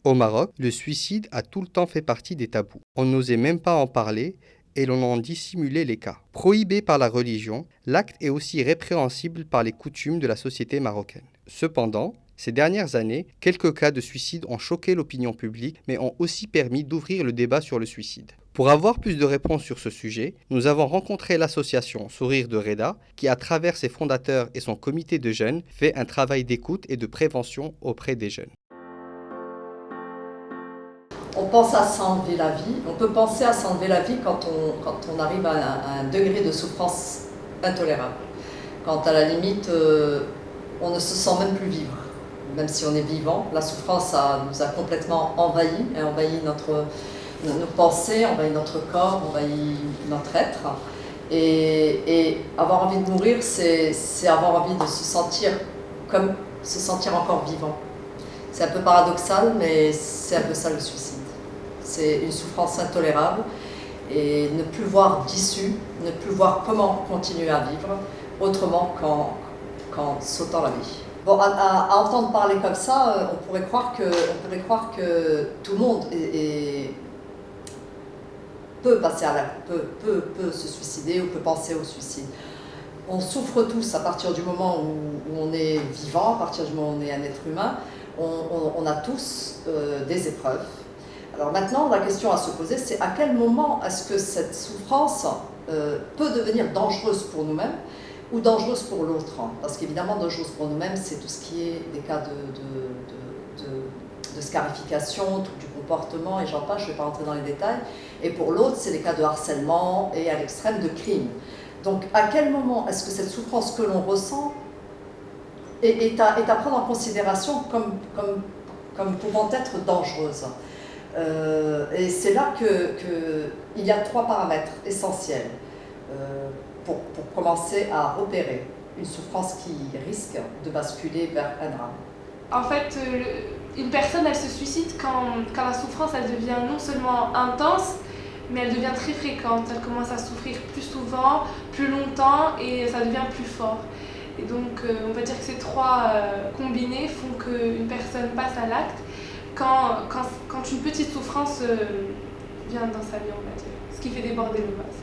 Au Maroc, le suicide a tout le temps fait partie des tabous. On n'osait même pas en parler et l'on en dissimulait les cas. Prohibé par la religion, l'acte est aussi répréhensible par les coutumes de la société marocaine. Cependant, ces dernières années, quelques cas de suicide ont choqué l'opinion publique, mais ont aussi permis d'ouvrir le débat sur le suicide. Pour avoir plus de réponses sur ce sujet, nous avons rencontré l'association Sourire de Reda, qui, à travers ses fondateurs et son comité de jeunes, fait un travail d'écoute et de prévention auprès des jeunes. On pense à s'enlever la vie. On peut penser à s'enlever la vie quand on arrive à un degré de souffrance intolérable. Quand à la limite, on ne se sent même plus vivre. Même si on est vivant, la souffrance nous a complètement envahi, nos pensées, envahit notre corps, envahit notre être. Et avoir envie de mourir, c'est avoir envie de se sentir encore vivant. C'est un peu paradoxal, mais c'est un peu ça le suicide. C'est une souffrance intolérable et ne plus voir d'issue, ne plus voir comment continuer à vivre autrement qu'en sautant la vie. Bon, à entendre parler comme ça, on pourrait croire que tout le monde peut passer à l'acte, peut se suicider ou peut penser au suicide. On souffre tous à partir du moment où on est vivant, à partir du moment où on est un être humain. On a tous des épreuves. Alors maintenant, la question à se poser, c'est à quel moment est-ce que cette souffrance peut devenir dangereuse pour nous-mêmes ou dangereuse pour l'autre? Parce qu'évidemment, dangereuse pour nous-mêmes, c'est tout ce qui est des cas de scarification, du comportement, et j'en passe, je ne vais pas rentrer dans les détails. Et pour l'autre, c'est les cas de harcèlement et à l'extrême de crime. Donc à quel moment est-ce que cette souffrance que l'on ressent est à prendre en considération comme pouvant être dangereuse? Et c'est là qu'il y a 3 paramètres essentiels pour commencer à repérer une souffrance qui risque de basculer vers un drame. En fait, une personne, elle se suicide quand la souffrance, elle devient non seulement intense, mais elle devient très fréquente. Elle commence à souffrir plus souvent, plus longtemps, et ça devient plus fort. Et donc, on va dire que ces 3 combinés font qu'une personne passe à l'acte quand une petite souffrance vient dans sa vie, on va dire, ce qui fait déborder le vase.